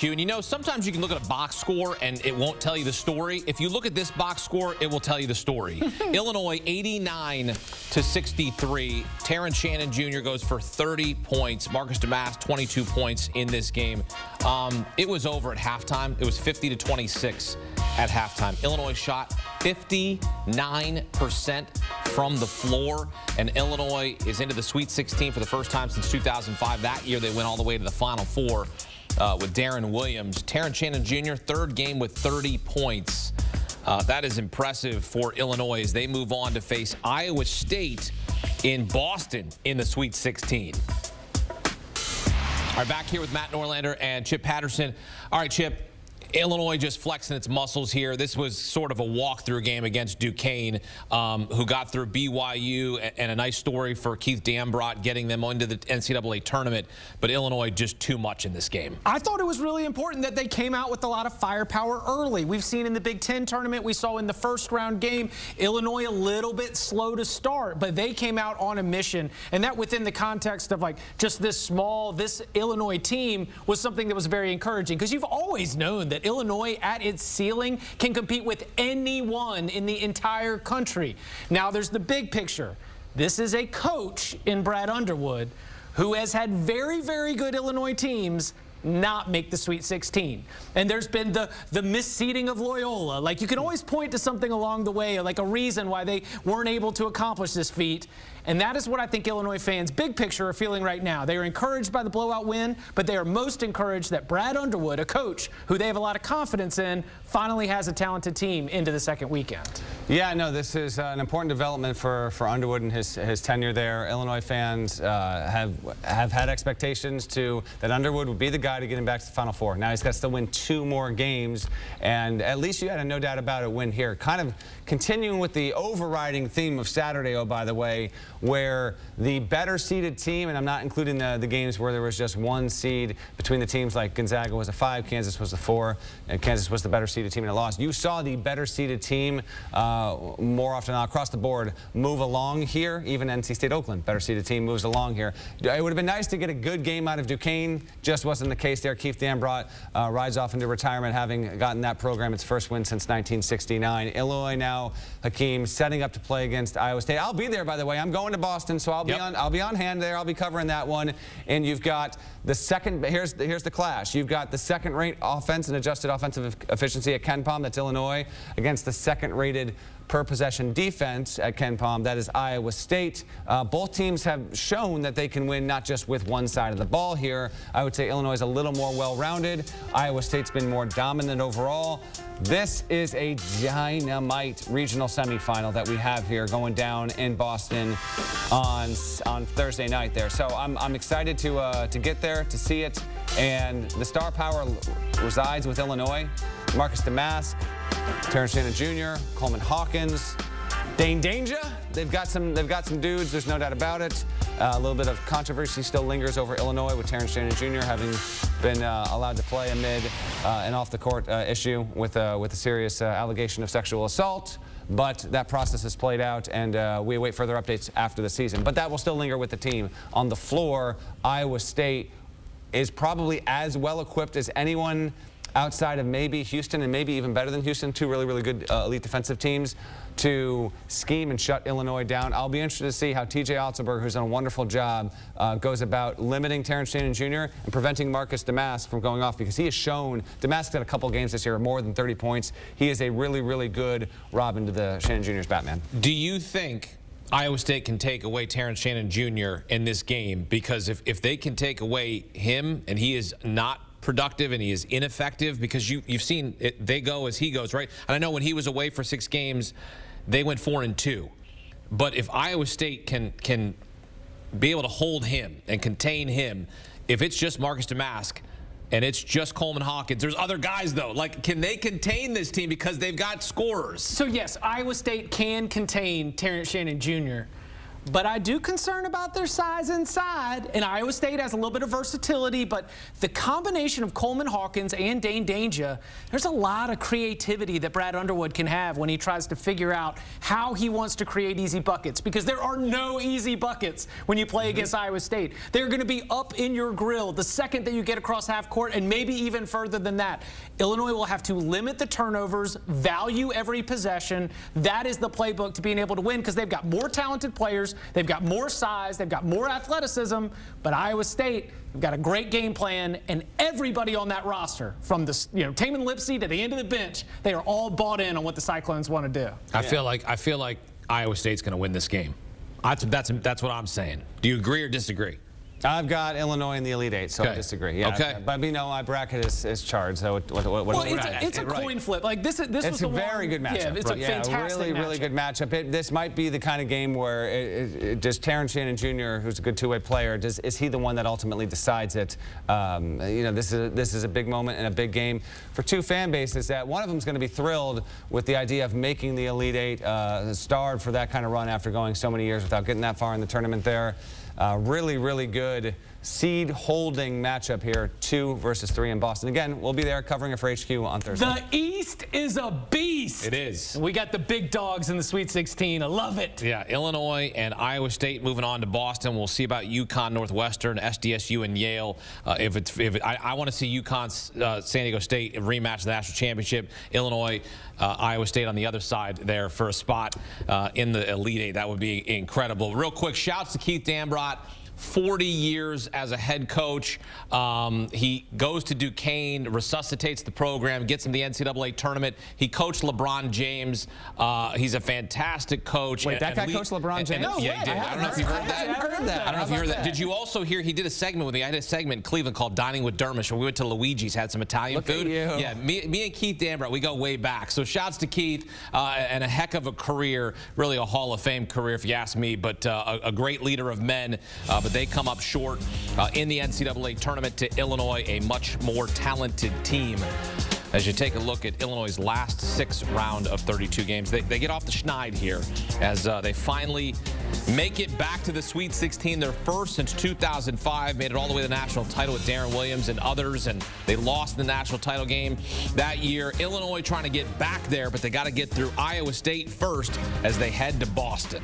Q. And you know, sometimes you can look at a box score and it won't tell you the story. If you look at this box score, it will tell you the story. Illinois 89-63. Terrence Shannon Jr. goes for 30 points. Marcus Damas 22 points in this game. It was over at halftime. It was 50-26 at halftime. Illinois shot 59% from the floor, and Illinois is into the Sweet 16 for the first time since 2005. That year, they went all the way to the Final Four with Darren Williams. Terrence Shannon Jr., third game with 30 points. That is impressive for Illinois as they move on to face Iowa State in Boston in the Sweet 16. All right, back here with Matt Norlander and Chip Patterson. All right, Chip. Illinois just flexing its muscles here. This was sort of a walkthrough game against Duquesne, who got through BYU, and a nice story for Keith Dambrot getting them into the NCAA tournament. But Illinois just too much in this game. I thought it was really important that they came out with a lot of firepower early. We've seen in the Big Ten tournament, we saw in the first round game, Illinois a little bit slow to start, but they came out on a mission. And that within the context of like just this Illinois team was something that was very encouraging, because you've always known that Illinois at its ceiling can compete with anyone in the entire country. Now there's the big picture. This is a coach in Brad Underwood who has had very, very good Illinois teams not make the Sweet 16. And there's been the misseeding of Loyola. Like, you can always point to something along the way, like a reason why they weren't able to accomplish this feat. And that is what I think Illinois fans, big picture, are feeling right now. They are encouraged by the blowout win, but they are most encouraged that Brad Underwood, a coach who they have a lot of confidence in, finally has a talented team into the second weekend. Yeah, no, this is an important development for Underwood and his tenure there. Illinois fans have had expectations that Underwood would be the guy to get him back to the Final Four. Now he's got to still win 2 more games, and at least you had a no doubt about it win here. Kind of continuing with the overriding theme of Saturday, oh, by the way, where the better seeded team, and I'm not including the games where there was just 1 seed between the teams, like Gonzaga was a 5, Kansas was a 4, and Kansas was the better seeded team and it lost. You saw the better seeded team more often across the board move along here. Even NC State Oakland, better seeded team, moves along here. It would have been nice to get a good game out of Duquesne. Just wasn't the case there. Keith Dambrot rides off into retirement, having gotten that program its first win since 1969. Illinois now, Hakeem, setting up to play against Iowa State. I'll be there, by the way. I'm going to Boston, so I'll be on hand there. I'll be covering that one. And you've got the second. Here's the clash. You've got the second-rate offense and adjusted offensive efficiency at KenPom. That's Illinois against the second-rated per possession defense at KenPom. That is Iowa State. Both teams have shown that they can win not just with one side of the ball here. I would say Illinois is a little more well-rounded. Iowa State's been more dominant overall. This is a dynamite regional semifinal that we have here going down in Boston on Thursday night there. So I'm excited to get there, to see it. And the star power resides with Illinois. Marcus Damas, Terrence Shannon Jr., Coleman Hawkins, Dane Danger. They've got some dudes. There's no doubt about it. A little bit of controversy still lingers over Illinois with Terrence Shannon Jr. having been allowed to play amid an off-the-court issue with a serious allegation of sexual assault. But that process has played out, and we await further updates after the season. But that will still linger with the team. On the floor, Iowa State is probably as well equipped as anyone outside of maybe Houston, and maybe even better than Houston, 2 really, really good elite defensive teams, to scheme and shut Illinois down. I'll be interested to see how TJ Otzelberg, who's done a wonderful job, goes about limiting Terrence Shannon Jr. and preventing Marcus Damas from going off, because he has shown, Damas had a couple games this year, more than 30 points. He is a really, really good Robin to the Shannon Jr.'s Batman. Do you think Iowa State can take away Terrence Shannon Jr. in this game? Because if they can take away him and he is not productive and he is ineffective, because you've seen it, they go as he goes, right? And I know when he was away for 6 games, they went 4-2. But if Iowa State can be able to hold him and contain him, if it's just Marcus Damas and it's just Coleman Hawkins, there's other guys though. Like, can they contain this team because they've got scorers? So yes, Iowa State can contain Terrence Shannon Jr., but I do concern about their size inside. And Iowa State has a little bit of versatility, but the combination of Coleman Hawkins and Dane Danger, there's a lot of creativity that Brad Underwood can have when he tries to figure out how he wants to create easy buckets, because there are no easy buckets when you play against Iowa State. They're going to be up in your grill the second that you get across half court, and maybe even further than that. Illinois will have to limit the turnovers, value every possession. That is the playbook to being able to win, because they've got more talented players, they've got more size, they've got more athleticism, but Iowa State, they've got a great game plan, and everybody on that roster, from the Taman Lipsey to the end of the bench, they are all bought in on what the Cyclones want to do. I feel like Iowa State's going to win this game. That's what I'm saying. Do you agree or disagree? I've got Illinois in the Elite Eight, so I disagree. Yeah, okay. But my bracket is charged. So it's a coin flip. Like this was a very good matchup. Yeah, it's a fantastic really good matchup. This might be the kind of game where does Terrence Shannon Jr., who's a good two-way player, is he the one that ultimately decides it? This is a big moment and a big game for two fan bases. That one of them is going to be thrilled with the idea of making the Elite Eight, starved for that kind of run after going so many years without getting that far in the tournament there. Really good seed holding matchup here, 2 versus 3 in Boston. Again, we'll be there covering it for HQ on Thursday. The East is a beast. It is. We got the big dogs in the Sweet 16. I love it. Yeah, Illinois and Iowa State moving on to Boston. We'll see about UConn, Northwestern, SDSU, and Yale. I want to see UConn, San Diego State rematch the national championship. Illinois, Iowa State on the other side there for a spot in the Elite Eight. That would be incredible. Real quick, shouts to Keith Dambrot. 40 years as a head coach. He goes to Duquesne, resuscitates the program, gets him the NCAA tournament. He coached LeBron James. He's a fantastic coach. Wait, that guy coached LeBron James? Yeah, he did. I don't know if you heard that. I heard that. I don't know if you heard that. Did you also hear he did a segment with me? I had a segment in Cleveland called Dining with Dermish, where we went to Luigi's, had some Italian food. At you. Yeah, me and Keith Dambrot, we go way back. So shouts to Keith, and a heck of a career, really a Hall of Fame career if you ask me, but a great leader of men. But they come up short in the NCAA tournament to Illinois, a much more talented team. As you take a look at Illinois' last 6 round of 32 games, they get off the schneid here as they finally make it back to the Sweet 16. Their first since 2005, made it all the way to the national title with Darren Williams and others, and they lost the national title game that year. Illinois trying to get back there, but they got to get through Iowa State first as they head to Boston.